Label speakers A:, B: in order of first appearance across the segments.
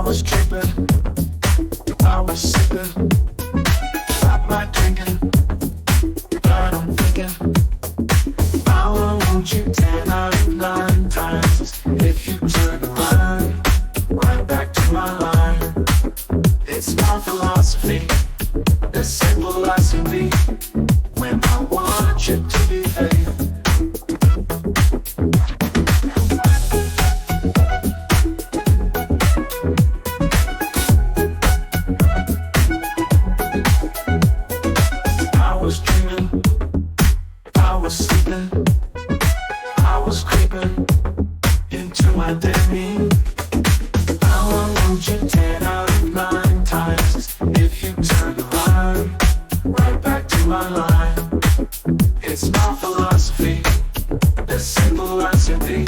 A: was tripping, I was sipping, stop my drinking, but I'm thinking, I want you 10 out of 9 times. If you turn around, right back to my line. It's my philosophy, as simple as can be. When I want you to behave, I was dreaming, I was sleeping, I was creeping into my dreaming. I want you 10 out of 9 times. If you turn around, right back to my line. It's my philosophy, as simple as it be.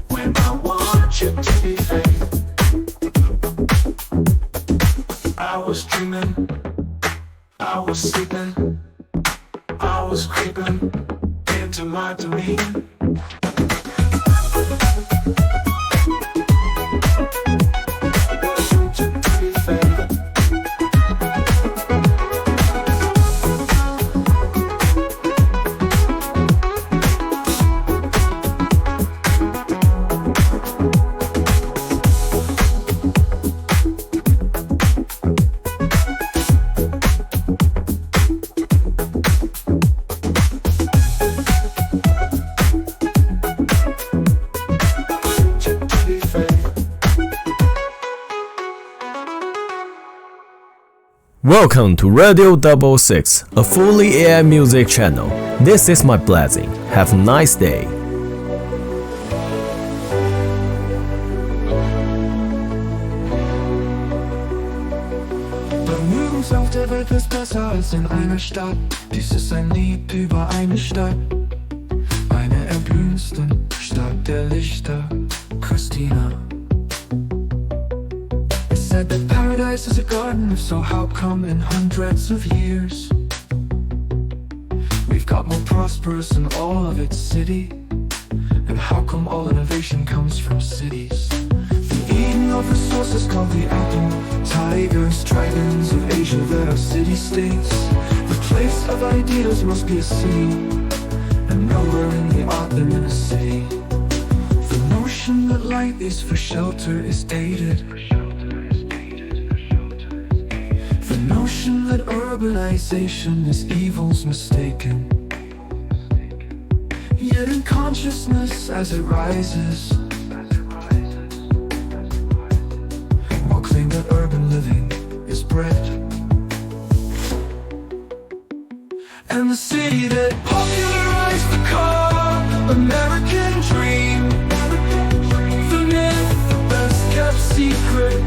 A: When I want you to behave. I was dreaming, I was sleeping, I was creeping into my dream.
B: Welcome to Radio66, a fully AI music channel. This is my blessing. Have a nice day.
A: Auf der Welt ist besser als in einer Stadt. Dies ist ein Lied über eine Stadt, eine erblühendste Stadt der Lichter, Christina. It said that paradise is a garden, so how come in hundreds of years we've got more prosperous in all of its city? And how come all innovation comes from cities? The Eden of resources called the apple, tigers, dragons of Asia that are city-states. The place of ideas must be a city, and nowhere in the art than in a city. The notion that light is for shelter is dated. The notion that urbanization is evil's mistaken. Yet in consciousness as it rises, more claim that urban living is bred. And the city that popularized the car, American dream, the myth, the best kept secret.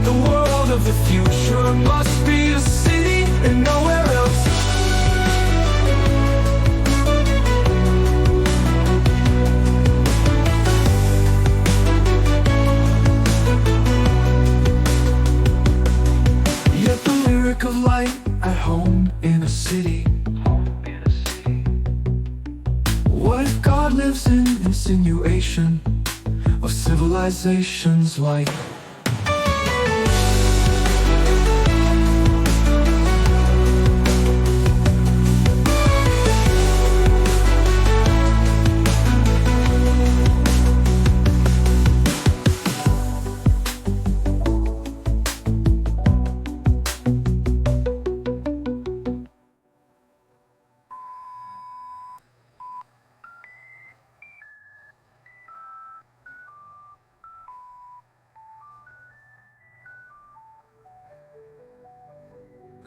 A: The world of the future must be a city and nowhere else. Yet the lyric of light at home in a city. What if God lives in insinuation of civilizations like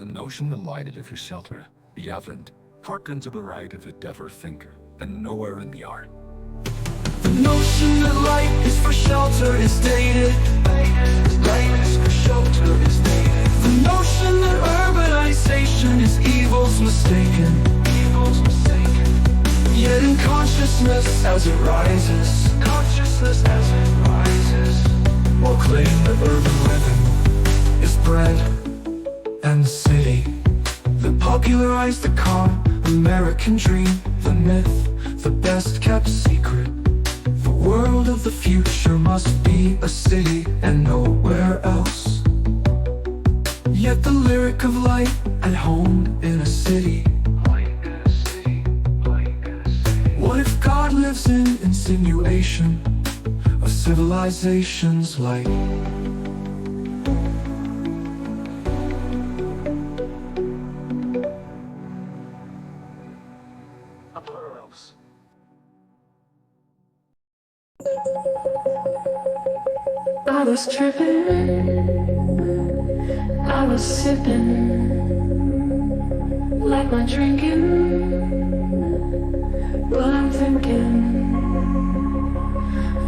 C: The notion that light is for shelter, the evident, hearkens to the right of a deafer thinker, and nowhere in the art.
A: The notion that light is for shelter is dated. Light is for shelter is dated. The notion that urbanization is evil's mistaken. Evil's mistaken. Yet in consciousness as it rises, consciousness as it rises, will claim that urban living is bred and the city that popularized the calm American dream, the myth, the best kept secret. The world of the future must be a city and nowhere else. Yet the lyric of light at home in a city. What if God lives in insinuation of civilization's light?
D: I was tripping, I was sipping, like my drinking, but I'm thinking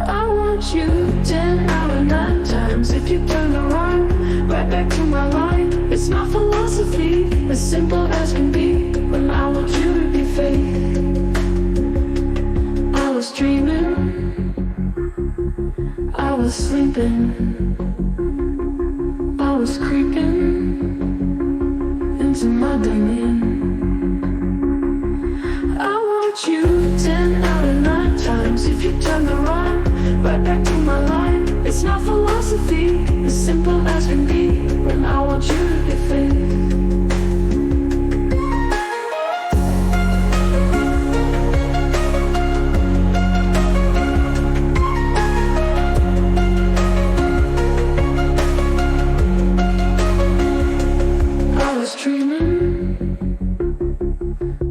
D: I want you 10 out of 9 times. If you turn around, right back to my line. It's not philosophy, as simple as can be, when I want you to be faith. I was dreaming, I was sleeping, I was creeping into my domain. I want you 10 out of 9 times. If you turn around, right back to my line. It's not philosophy, as simple as can be, when I want you to be faith.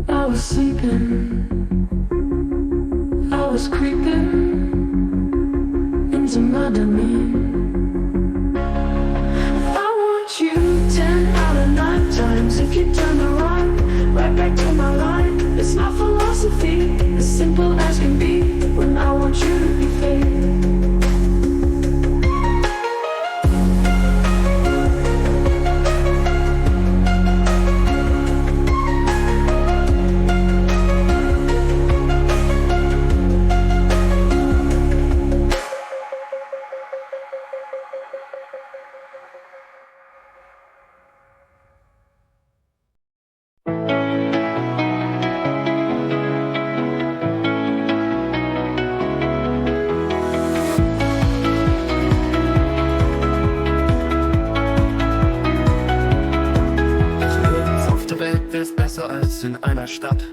D: I was sleeping, I was creeping into my domain. I want you 10 out of 9 times. If you turn around, right back to my line. It's not philosophy, as simple as can be, when I want you to be faith.
E: In einer Stadt,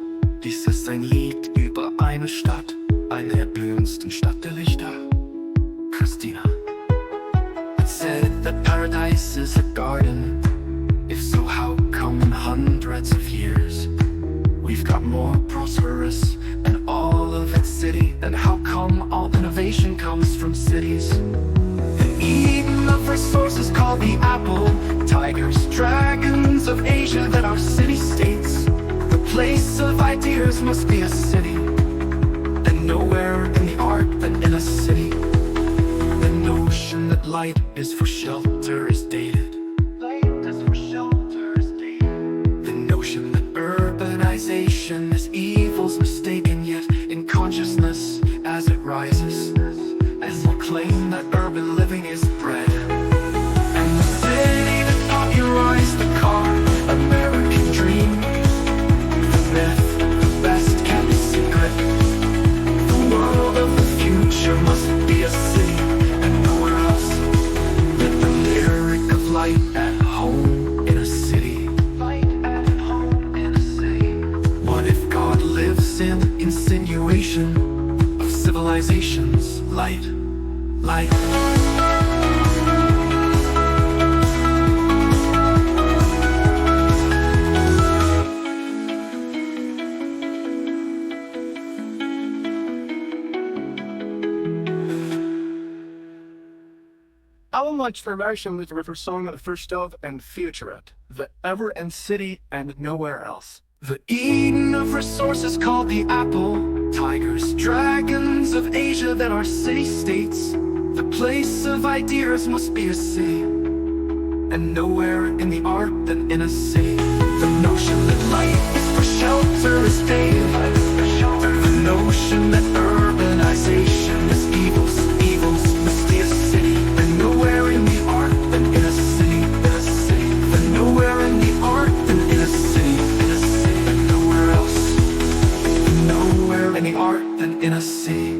E: dies ist ein Lied über eine Stadt, eine der blühendsten Stadt der Lichter, Christina. It said that paradise is a garden. If so, how come in hundreds of years we've got more prosperous and all of its city? And how come all innovation comes from cities? The Eden of resources called the apple, tigers, dragons of Asia that are city-states. Place of ideas must be a city, and nowhere in the art than in a city. The notion that light is for shelter is dated. Light is for shelter is dated. The notion that urbanization is evil's mistaken, yet in consciousness as it rises, as will claim that urban living is bred. And the city that popularized the car, American dream, myth, the best kept secret. The world of the future must be a city and nowhere else. Let the lyric of light at home in a city. Light at home in a city. What if God lives in insinuation of civilization's light? Light.
F: Album launch for Immersion with the river song of the first of and Future It.
E: the ever-end city and nowhere else. The Eden of resources called the apple, tigers, dragons of Asia that are city-states. The place of ideas must be a city, and nowhere in the art than in a city. The notion that light is for shelter is daylight. The notion that urbanization is evils must be a city, and nowhere in the art than in a city, and nowhere in the art than in a city, and nowhere else, nowhere in the art than in a city.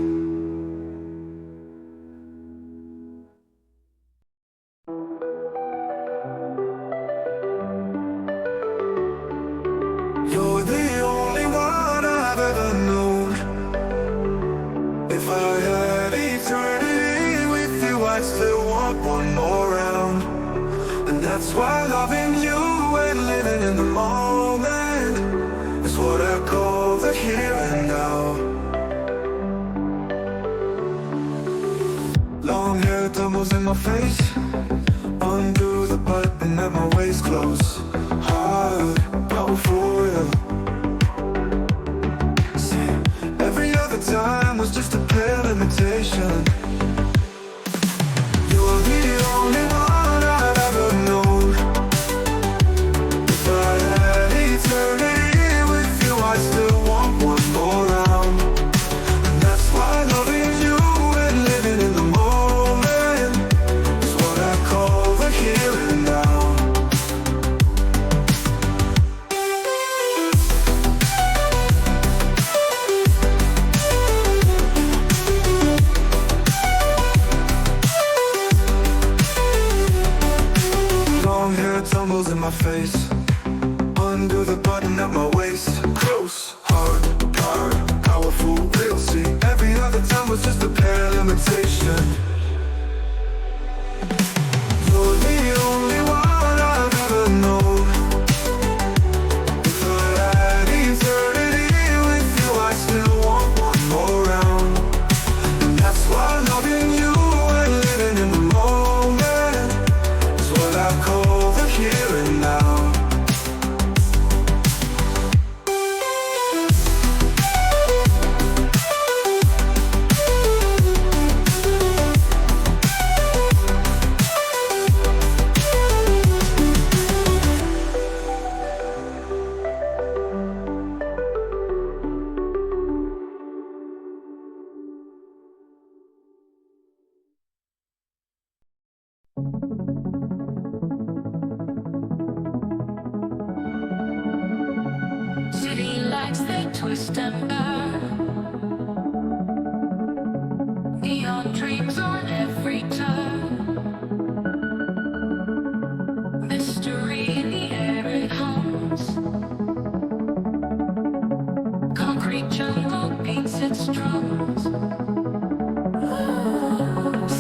A: You're the only one I've ever known. If I had eternity with you, I'd still want one more round. And that's why loving you and living in the moment is what I call the here and now. Long hair tumbles in my face, undo the button at my waist close. Hard, powerful, yeah. See, every other time was just a pale imitation. You're the only one I've ever known. If I had eternity with you, I still want one more round. And that's why loving you and living in the moment is what I call the here and now. Long hair tumbles in my face, undo the button at my waist. Close, hard, powerful, real. See, every other time was just a pale imitation. You're the only one I've ever known. If I had eternity with you, I still want one more round. And that's why loving you and living in the moment is what I call the here and now.
D: City lights, they twist and burn. Neon dreams on every turn. Mystery in the air, it hums. Concrete jungle beats its drums.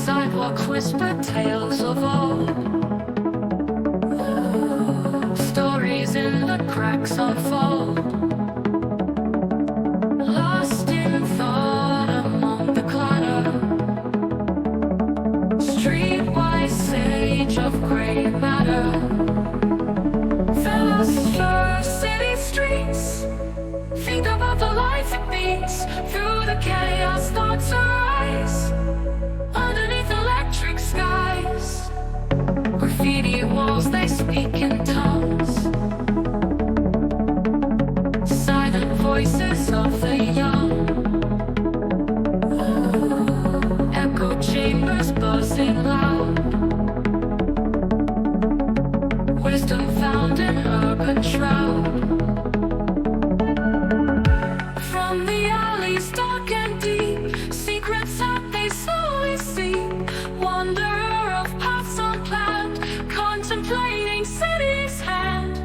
D: Sidewalk whisper tales of old. Stories in the cracks unfold. Lost in thought among the clutter. Streetwise sage of gray matter. Philosophers, city streets. Think about the life it beats. Through the chaos, thoughts arise. Underneath electric skies. Graffiti walls, they speak in tongues. Silent voices of the young. Echo chambers buzzing loud. Wisdom found in urban shroud. From the alleys dark and deep, secrets that they slowly see. Wanderer of paths unplanned, contemplating city's hand.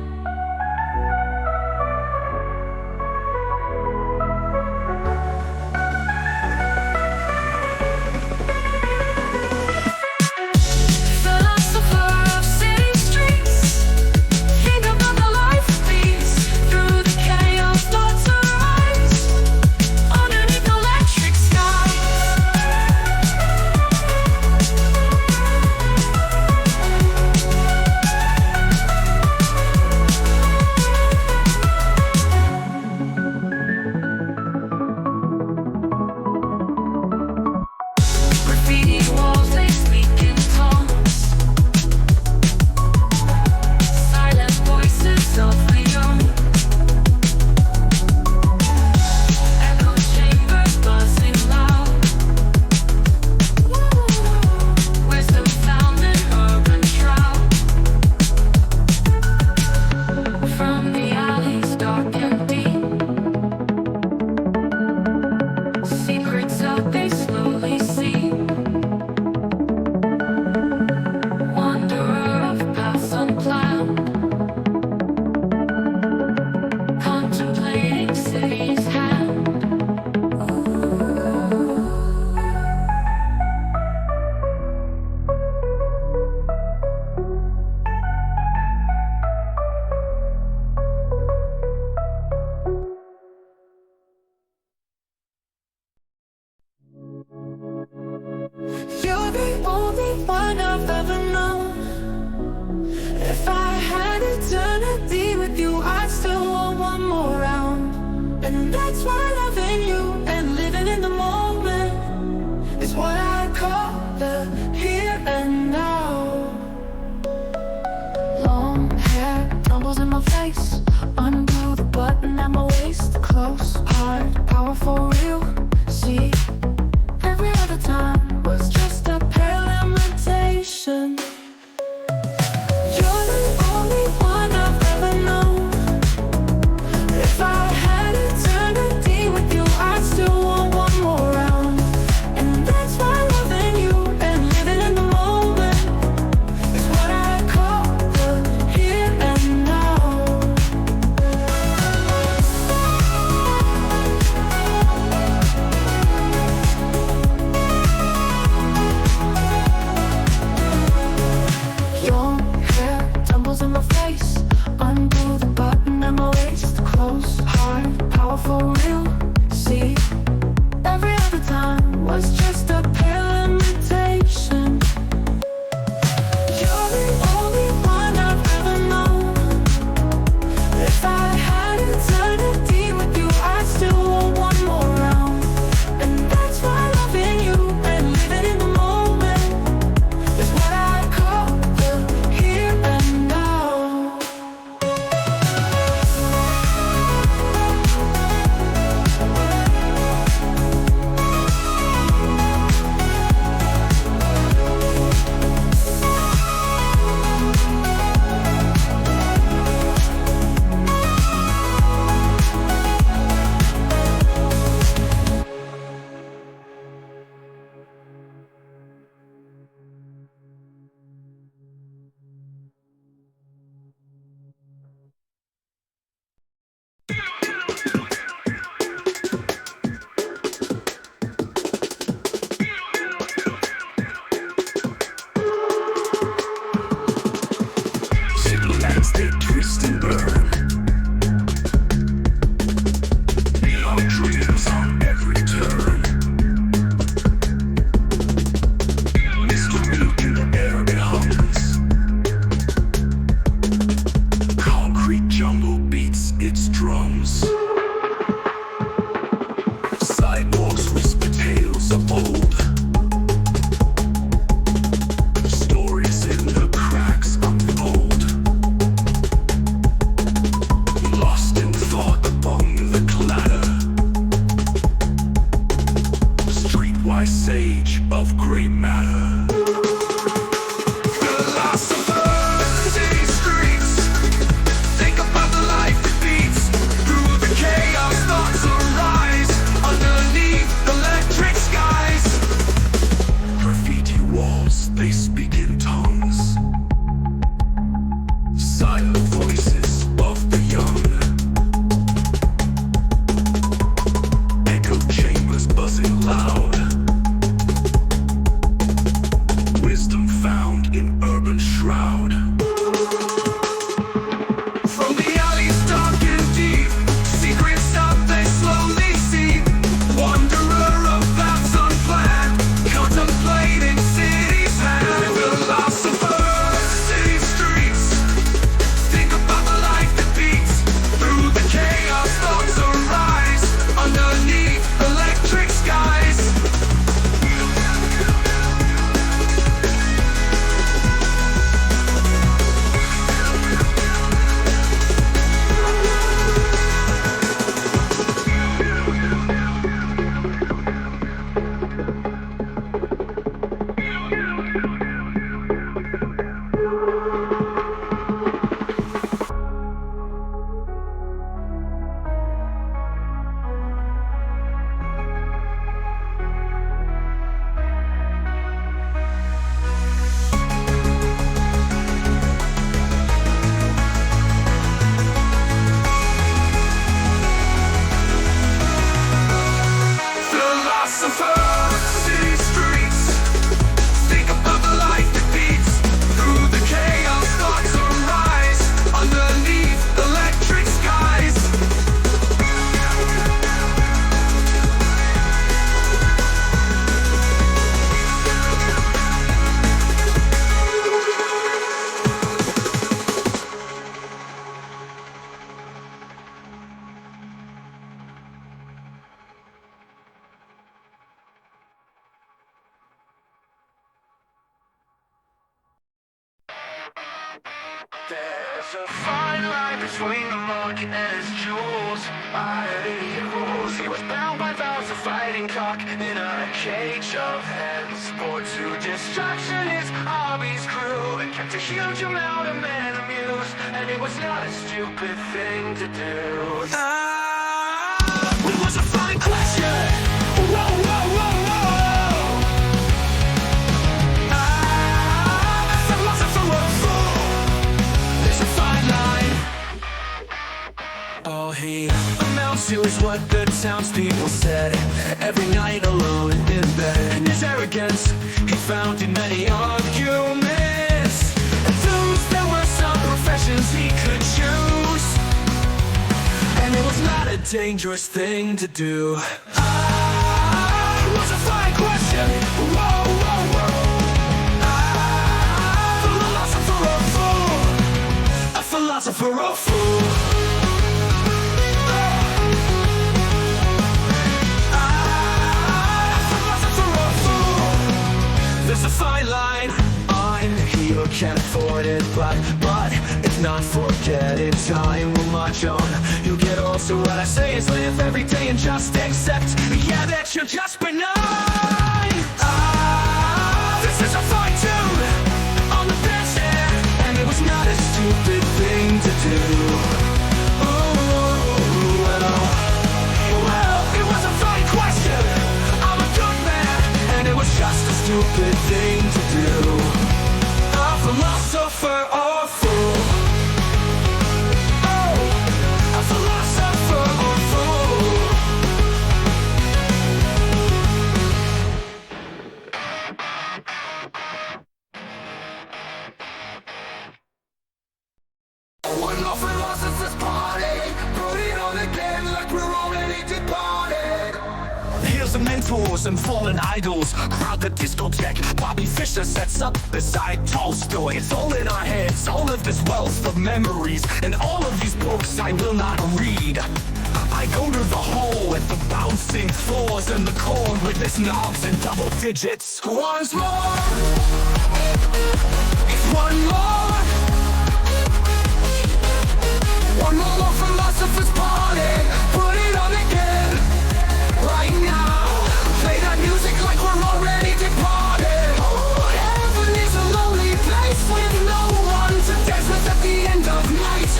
D: Philosopher of city streets, think about the life of these. that's why loving you and living in the moment is what I call the here and now. Long hair tumbles in my face, undo the button at my waist. Close, hard, powerful, real. See, every other time was just a pale imitation. You're the only one I've ever known. If I had eternity with you, I'd still want one more round. And that's why loving you and living in the moment is what I call the here and now.
E: There's a fine line between the monk and his jewels. Rules. He was bound by vows of fighting cock in a cage of hens. Bored to distraction, his hobbies grew and kept a huge amount of men amused. And it was not a stupid thing to do. It was a fine question. Whoa, whoa, whoa, whoa. Philosopher of fool. There's a fine line. All he amounts to is what the townspeople said every night alone in bed. In his arrogance, he found in many arguments. And those there were some professions he could choose. And it was not a dangerous thing to do. It was a fine question. Whoa, whoa, whoa. Philosopher of fool. A philosopher of fool. There's a fine line. I'm he who can't afford it, but it's not forgetting. Time will march on. You get also what I say is live every day and just accept. Yeah, that you're just benign. This is a fine tune on the best air, and it was not a stupid thing to do. Well, it was a fine question. I'm a good man, and it was just a stupid thing to do. A philosopher or fool. Oh, a philosopher or fool. One more philosopher's party. Put it on again like we're already departed. Here's the mentors and fallen idols. Crowd the discotheque. Bobby Fischer sets up beside Tolstoy. It's all in our heads, all of this wealth of memories. And all of these books I will not read. I go to the hole with the bouncing floors and the chord with its knobs and double digits. Once more. It's one more. One more philosopher's party. Put it on again. Right now. Play that music like we're already departed. Heaven is a lonely place with no one to dance with at the end of night.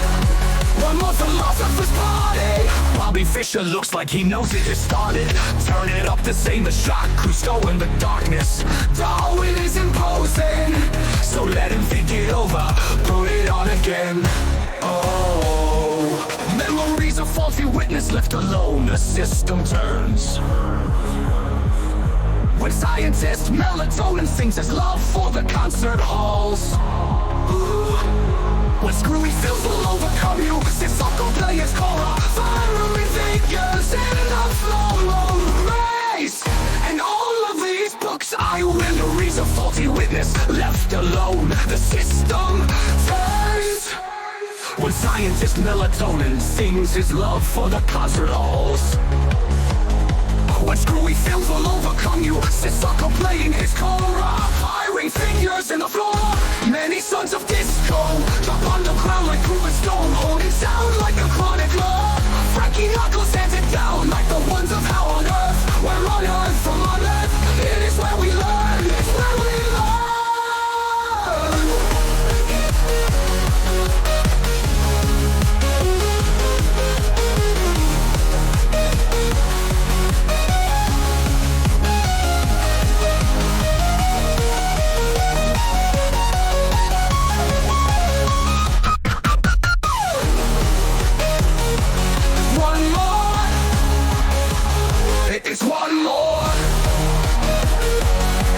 E: One more philosopher's party. Bobby Fischer looks like he knows it has started. Turn it up the same as Jacques Cousteau in the darkness. Darwin is imposing, so let him think it over. Put it on again. Oh, memories of faulty witness left alone. The system turns. When scientist melatonin sings his love for the concert halls. When screwy fills will overcome you, Sissoko players cora, fiery figures in the flow race. And all of these books I win. Memories of faulty witness left alone. The system turns. When scientist melatonin sings his love for the concert halls. When screwy films will overcome you, Sissoko playing his cora, firing figures in the floor. Many sons of disco drop on the ground like proven stone, holding sound like a chronicler. Frankie Knuckles hands it down like the ones of How on Earth. We're on Earth from on Earth. It is where we learn. It's where we learn. It's one more.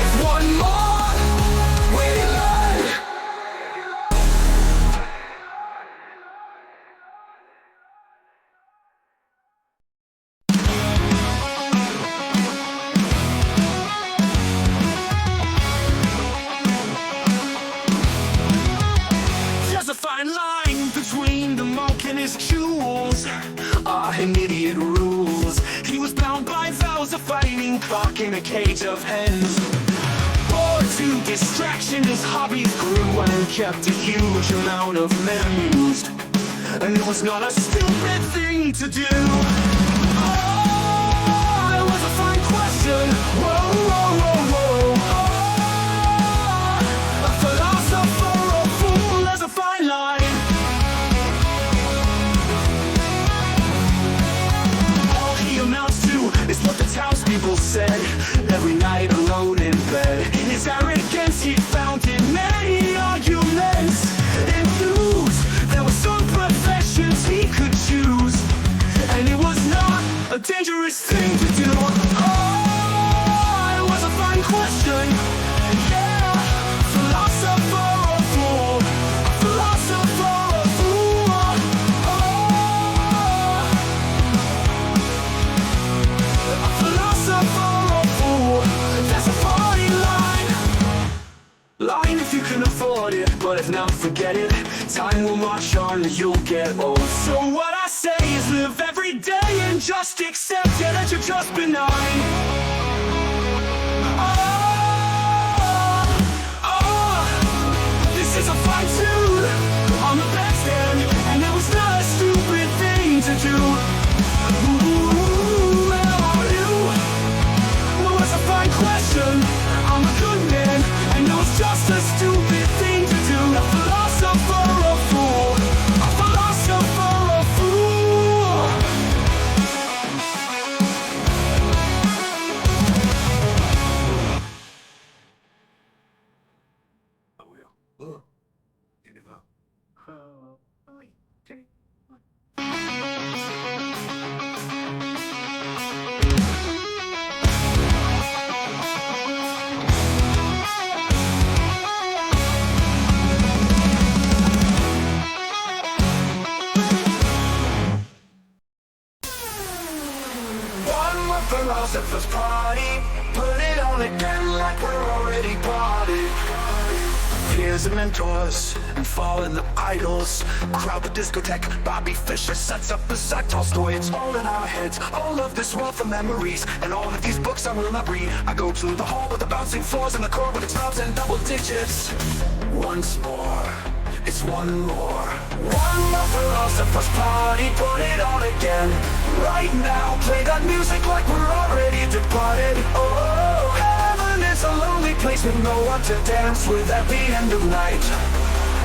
E: It's one more. We learn. There's a fine line between the monk and his jewels. An idiot rules. He was bound by vows of fighting cock in a cage of hens. Bored
A: to distraction, his hobbies grew and kept a huge amount of men used. And it was not a stupid thing to do. Oh, it was a fine question. Whoa, whoa, whoa, whoa. Oh, a philosopher or fool, there's a fine line. All he amounts to is what the townspeople said every night alone in bed. His arrogance he found in many arguments. In news, there were some professions he could choose, and it was not a dangerous thing to do. Oh, it was a fine question. Yeah, philosopher or fool, philosopher or fool. Oh, a philosopher or fool. That's a fine line if you can afford it, but if not, forget it. Time will march on and you'll get old. So what I say is live every day and just accept it that you're just benign. This is a fine tune on the bandstand, and it was not a stupid thing to do. Ooh, well, it's a fine question. I'm a good man, and it was just a stupid thing to do. A philosopher or fool, a philosopher or fool. Philosophers party, put it on again like we're already party. Peers and mentors and fallen idols, crowd the discotheque. Bobby Fischer sets up the side Tolstoy. It's all in our heads, all of this wealth of memories, and all of these books I will not read. I go to the hall with the bouncing floors and the chord with its knobs and double digits. Once more, it's one more. One more philosophers party, put it on again. Right now, play that music like we're already departed. Oh, heaven is a lonely place with no one to dance with at the end of night.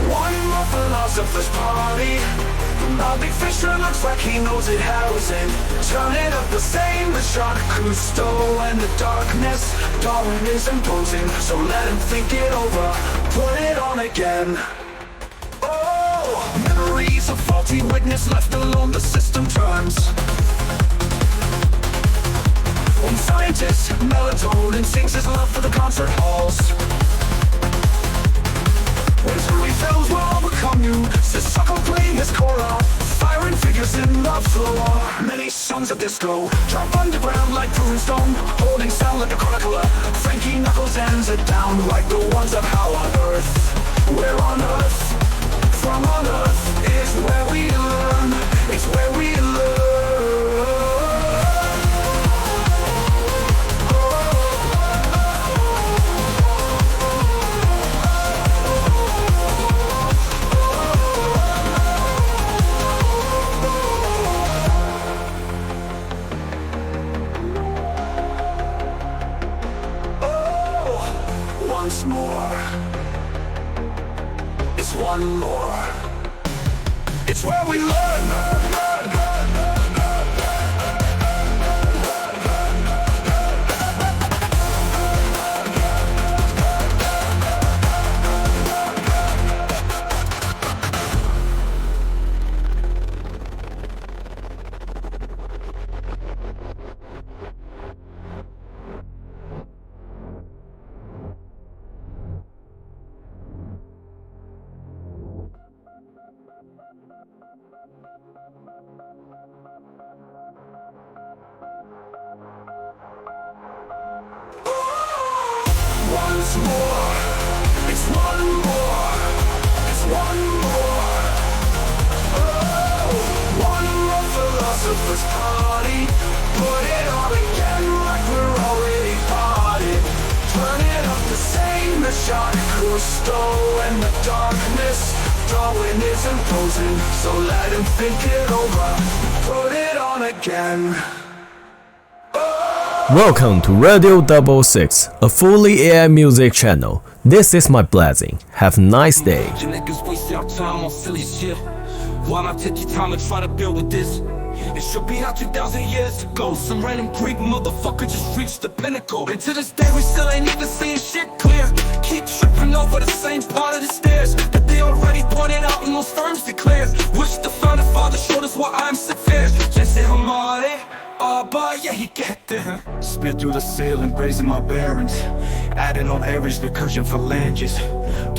A: One more philosophers party. Bobby Fischer looks like he knows it housing. Turn it up the same as Jacques Cousteau and the darkness. Darwin is imposing, so let him think it over. Put it on again. Memories of faulty witness left alone, the system turns. One scientist, melatonin, sings his love for the concert halls. When Louis fills will all become new, Sissoko playing his kora, firing figures in the floor. Many songs of disco drop underground like proven stone, holding sound like a chronicler. Frankie Knuckles ends it down like the ones of How on Earth. Where on earth? From on earth is where we learn, it's where we learn. Oh, once more. One more. It's where we learn. Once more, it's one more, it's one more. Oh, one more philosophers party. Put it on again like we're already party. Turn it up the same as shot Gusto in the darkness. Drawing is imposing, so let him think it over. Put it on again.
B: Welcome to Radio 66, a fully AI music channel. This is my blessing. Have a nice day.
F: You niggas waste your time on silly shit. Why not take your time and try to build with this? It should be out 2,000 years ago. Some random Greek motherfucker just reached the pinnacle. And to this day we still ain't even seeing shit clear. Keep tripping over the same part of the stairs that they already pointed out and those firms declared. Wish the founding father showed us why I'm severe. Just say Hamare, but yeah, he get there.
A: Spit through the ceiling, raising my bearings. Adding on average recursion phalanges.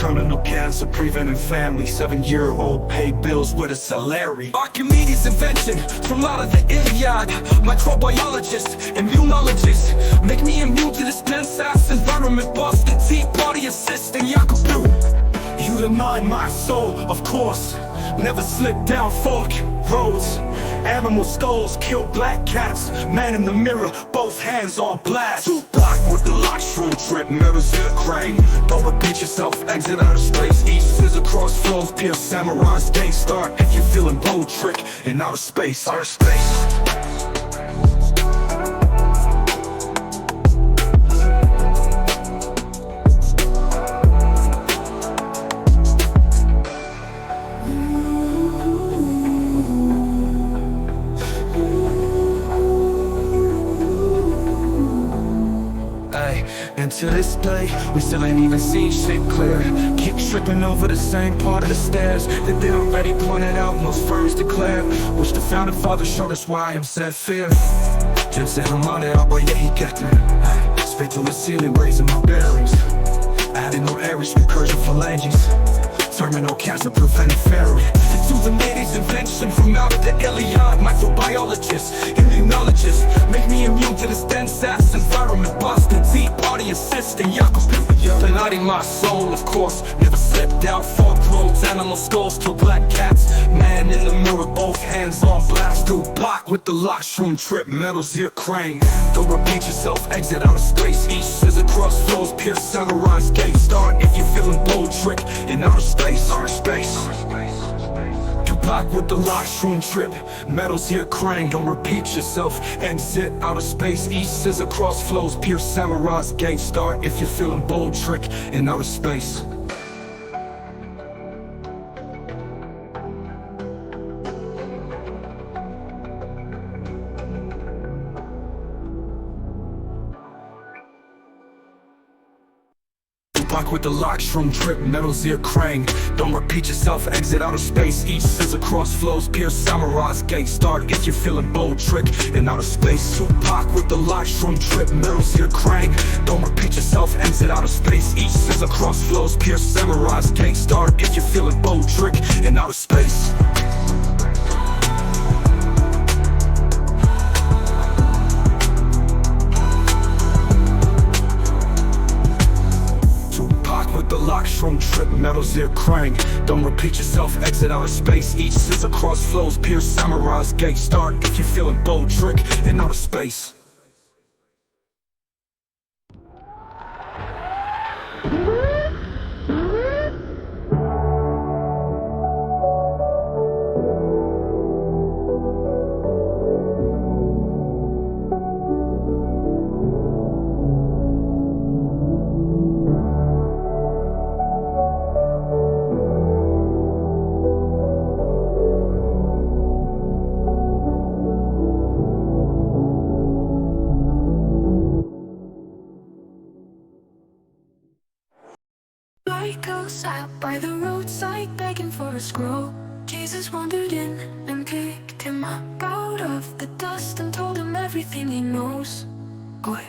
A: Terminal cancer, preventing family. 7-year-old pay bills with a salary.
F: Archimedes' invention from out of the Iliad. Microbiologist, immunologist. Make me immune to this dense ass environment. Boston Tea Party assistant, Yakubu.
A: You deny my soul, of course. Never slip down fork roads. Animal skulls kill black cats. Man in the mirror, both hands on blast. Block with the lock, shroom trip, mirrors in a crane. Don't repeat yourself, exit out of space. Each scissor cross flows, pierce samurai's day start. If you're feeling bold trick in outer space, outer space.
F: And to this day, we still ain't even seen shit clear. Keep tripping over the same part of the stairs that they already pointed out, most firms declare. Wish the founding father showed us why I'm set fear. Jim said I'm on it, but yeah, he got me. Spit to the ceiling, raising my bearings. Adding no average recursion phalanges. Terminal cancer, preventing fairy. To the ladies' invention from out of the Iliad. Microbiologist, immunologist. Make me immune to this dense ass environment. Boston Tea Party assistant, Yakubu. Denying my soul, of course. Never slipped out, fork roads, animal skulls, kill black cats. Man in the mirror, both hands on blast. Through block with the lock, shroom trip, metals here crane. Don't repeat yourself, exit out of space. Each scissor cross flows, pierce sunrise gate. Start if you're feeling bold trick in outer space, outer space. Block with the lock, shroom trip, metals here crane. Don't repeat yourself, exit out of space. Each scissor cross flows, pierce samurai's gate. Start if you're feeling bold trick in outer space. Block with the lock, shroom trip, metals here crane. Don't repeat yourself, exit out of space. Each scissor cross flows, pierce samurai's gate. Start if you're feeling bold trick in outer space. Tupac with the lock, shroom trip, metals here crane. Don't repeat yourself, exit out of space. Each scissor cross flows, pierce samurai's gate. Start if you're feeling bold trick in outer space. The lock, shroom trip, metals here crane. Don't repeat yourself, exit out of space. Each scissor cross flows, pierce samurai's gate. Start if you're feeling bold trick in outer space.
D: Sat by the roadside begging for a scroll. Jesus wandered in and picked him up out of the dust and told him everything he knows. Oh, yeah.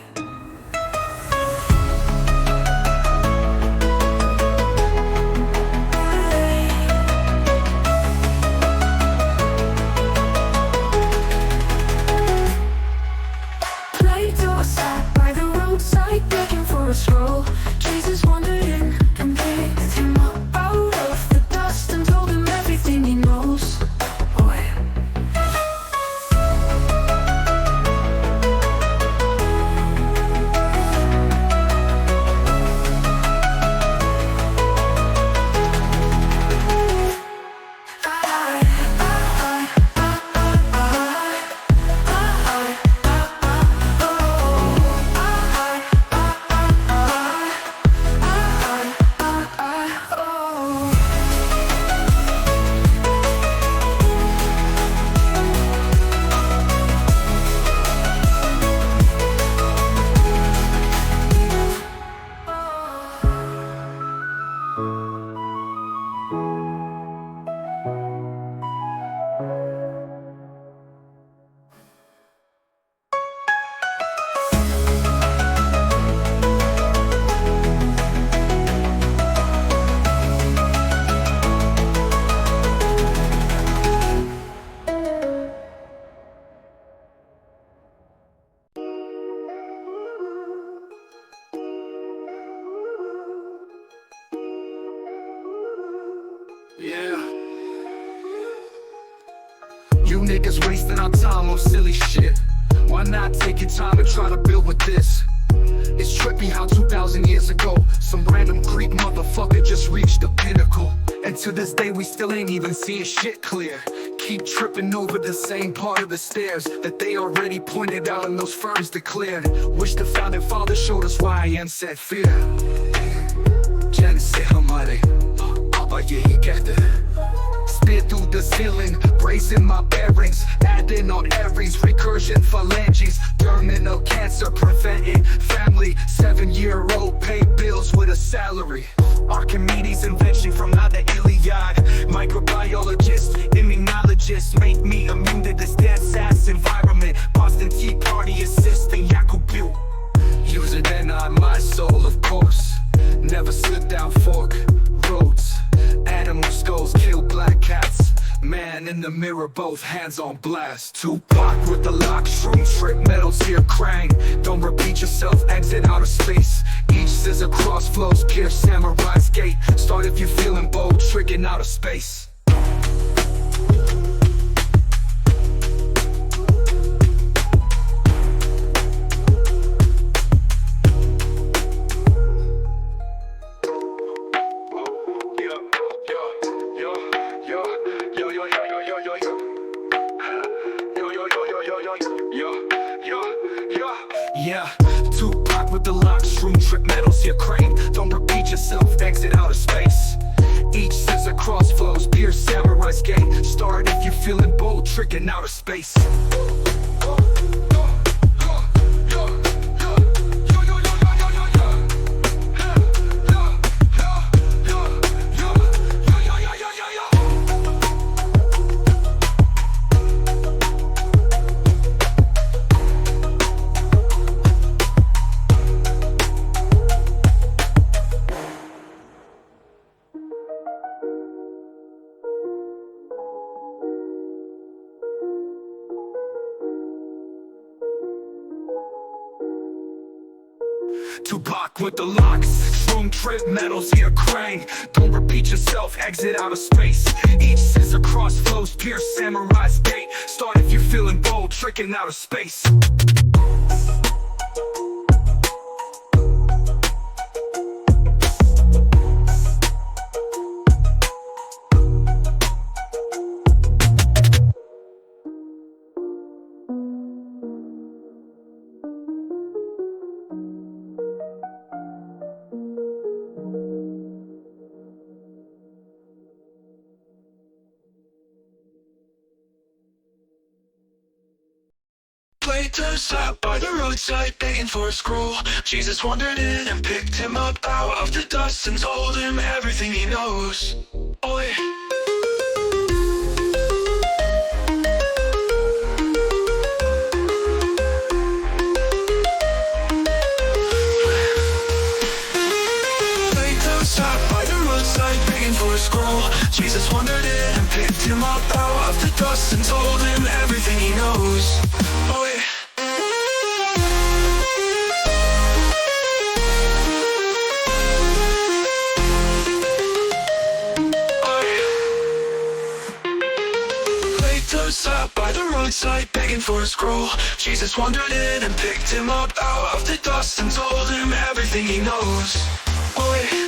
D: Plato sat by the roadside begging for a scroll. Jesus wandered in and picked him up out of the dust and told him everything he knows. Oh, yeah.
F: niggas wasting our time on silly shit. Why not take your time and try to build with this? It's trippy how 2,000 years ago some random Greek motherfucker just reached the pinnacle. And to this day we still ain't even seeing shit clear. Keep tripping over the same part of the stairs that they already pointed out and those firms declared. Wish the founding fathers showed us why I am said fear. Genesis हमारे पापा यही कहते Spit through the ceiling, bracing my bearings, adding on Aries, recursion phalanges, terminal cancer preventing, family 7-year-old pay bills with a salary. Archimedes' invention from out the Iliad, microbiologist, immunologist, make me immune to this dead-ass environment. Boston Tea Party assistant, Yakubu. Use it and on my soul, of course. Never slip down fork roads. Animal skulls kill black cats. Man in the mirror, both hands on blast. Tupac with the lock, shroom trick, metals here crang. Don't repeat yourself, exit outer space. Each scissor cross flows, pierce samurai's gate. Start if you're feeling bold, tricking outer space. Yeah, Tupac with the lock, shroom trip, metals here crane. Don't repeat yourself, exit outer space. Each scissor cross flows, pierce samurai's gate. Start if you're feeling bold, tricking outer space. Tupac with the locks, shroom trip, metals here crane. Don't repeat yourself, exit outer space. Each scissor cross flows, pierce samurai's gate. Start if you're feeling bold, tricking outer space.
A: Later sat by the roadside begging for a scroll. Jesus wandered in and picked him up out of the dust and told him everything he knows. Oi. Later sat by the roadside begging for a scroll. Jesus wandered in and picked him up out of the dust and told him everything he knows. Oi. Sat by the roadside begging for a scroll. Jesus wandered in and picked him up out of the dust and told him everything he knows. Oi.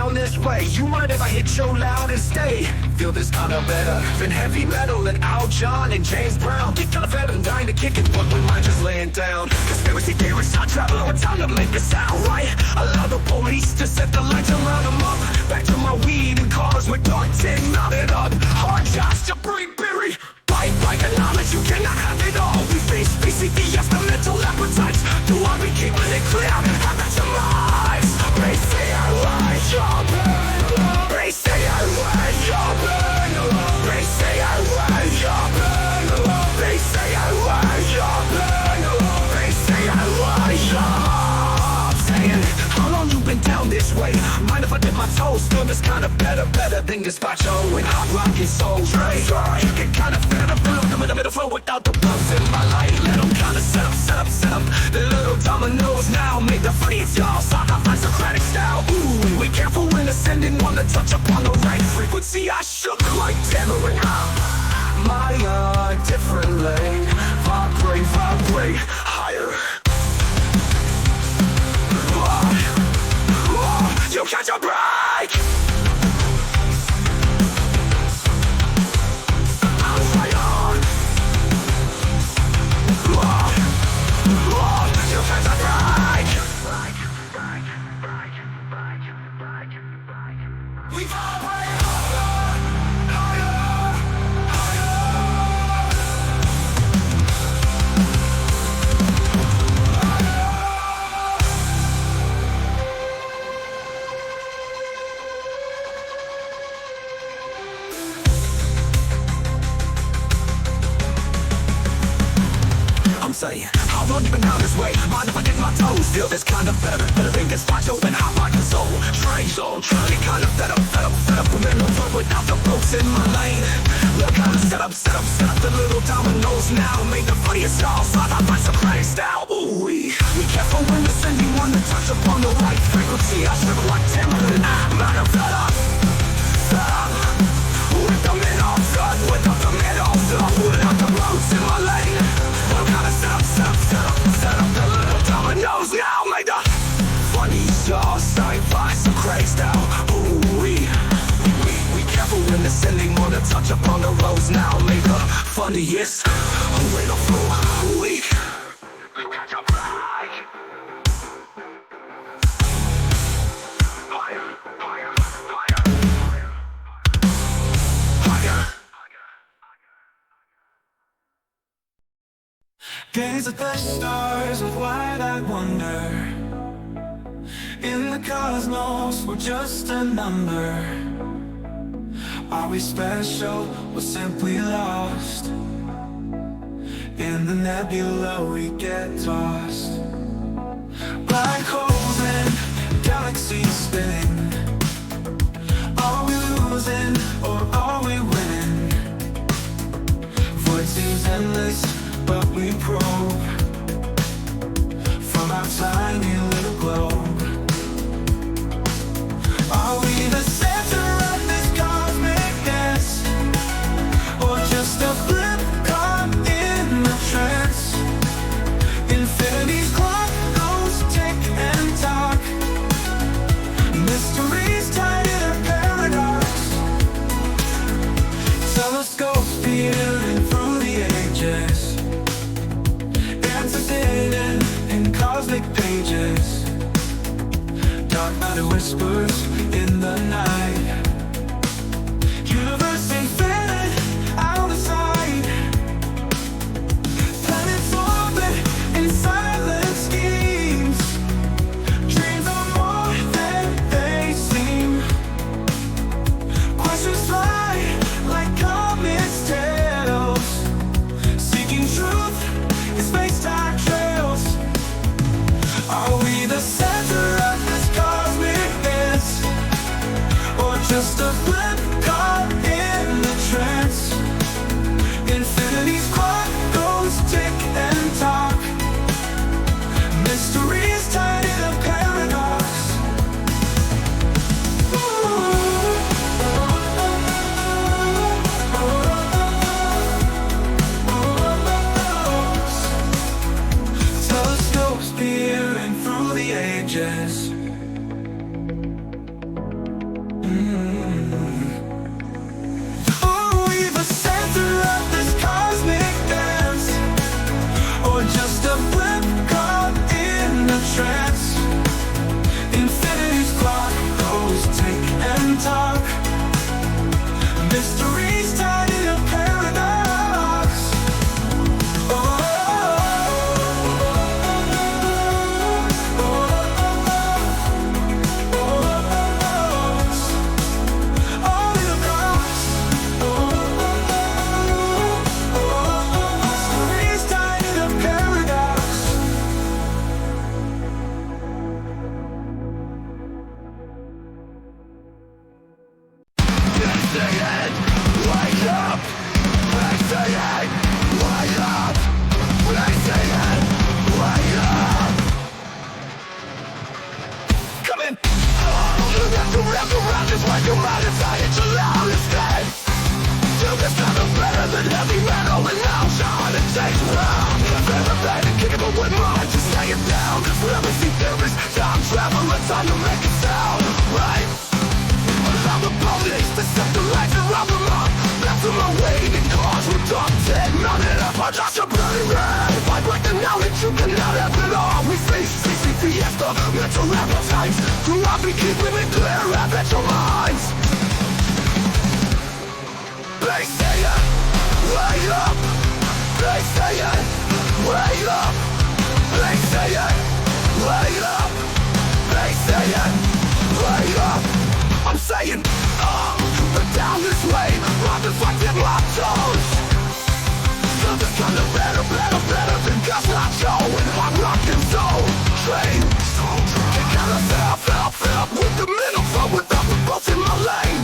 F: down this way? You mind if I hit you loud and stay? Feel this kinda better than heavy metal and Al John and James Brown. Get kinda fed and dying to kick it, but we might just laying down. Conspiracy theorists, time travel, or time to make a sound, right? Allow the police to set the lights and round them up. Back to my weed and cars with dark tin mounted up. Hard shots to bring Barry. Like knowledge, you cannot have it all. We face BCDS, the mental appetites. Do I be keeping it clear? How about your lives? They say I rise, you're burn. They say I rise, you're burn. They say I rise, you're burn. They say I rise, you're burn. They say I rise, you're saying, how long you been down this way? Mind if I dip my toes? Still this kinda better than gazpacho and hot rock and soul. Get kinda fed up, I'm in the middle flow without the bumps in my life. Let them kinda set up. The little dominoes now make the funniest y'all. Sacrifice Socratic style. Ooh, be careful when ascending, wanna touch upon the right frequency. I shook like tamarind. My different lane. Vibrate higher. You catch a break. I'll fly on. You catch a break. We vibrate higher. Say, how long you been down this way? Mind if I get my toes? Feel this kind of better than gazpacho and hot rock and soul. Train zone, get kind of fed up. I'm in the road without the ropes in my lane. Look how to set up. The little dominoes now make the funniest y'all. I find some crazy style. Ooh, we careful when to send you one to touch upon the right frequency. I strip like tamarind. Matter of fed up. With the men all done, without the men all done, without the ropes in my lane. I'm gonna set up the little dominoes now. Make the funny y'all sci-fi some crazy style. Ooh, we careful when ascending, wanna touch upon the roads now. Make the funniest way to flow. We catch a break.
A: Gaze at the stars with wide-eyed wonder. In the cosmos, we're just a number. Are we special or simply lost? In the nebula we get tossed. Black holes and galaxies spinning. Are we losing or are we winning? Void seems endless, but we probe from our tiny little globe. Are we the center of this cosmic dance, or just a blip caught in the trance? Infinity's clock goes tick and tock. Mysteries tied in a paradox. Telescopes peering through the ages, hidden in cosmic pages. Dark matter whispers in the night. Universe infinite, out of sight. Planets orbit in silent schemes. Dreams are more than they seem. Questions fly like comets' tails, seeking truth in space-time trails. Are we the center of this cosmic dance, or just a blip caught in the trance? Infinity's clock goes tick and tock. Mysteries tied in a paradox. Telescopes peering through the ages.
F: up and up. Left to my waiting cars were dumped in. Mounted up, I just a burning red. If I break the now that you cannot have it all. We face fiesta, mental appetites. Do not be keeping it clear, have at your minds. They say it, wait up. They say it, wait up. They say it, wait up. They say it, wait up. I'm saying, but down this way, rock reflected lottos. Something's kinda better than Gus Nacho and hot rock and soul train. It kinda fell with the middle flow without the bolts in my lane.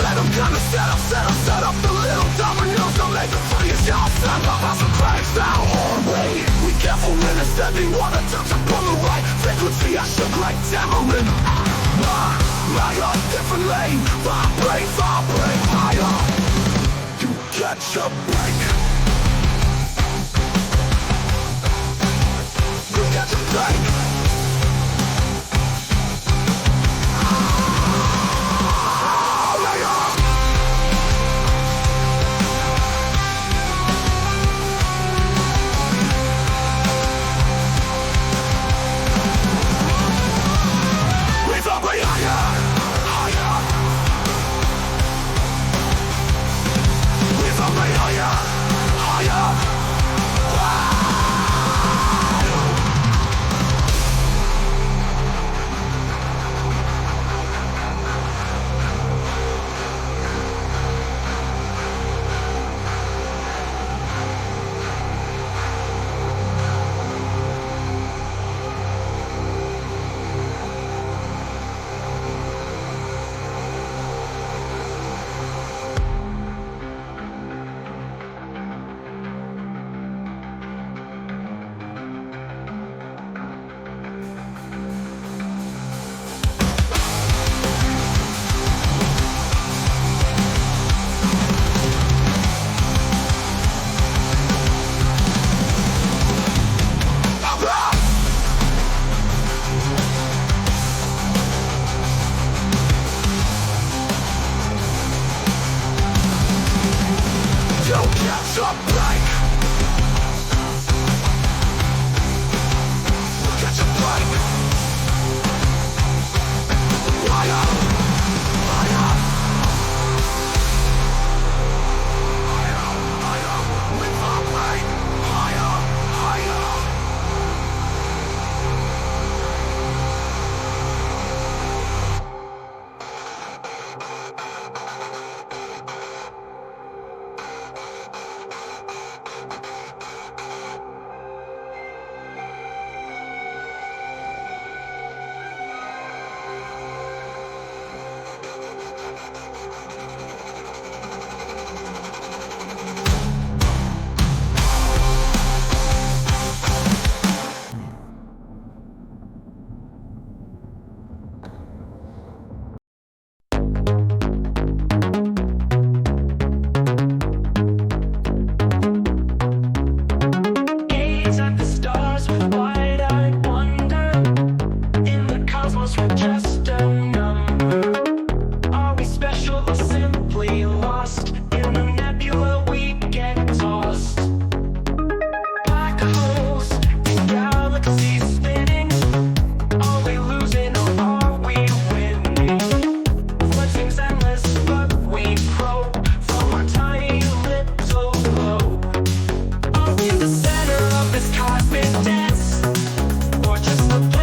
F: Let them kinda set up the little dominoes. Don't make it for yourself. Stand up as some cracks down hard way. Be careful when it's stepping water turns up on the right frequency. I shook like tamarind. Higher, different lane. Vibrate higher. You catch a break. You catch a break.
D: Just a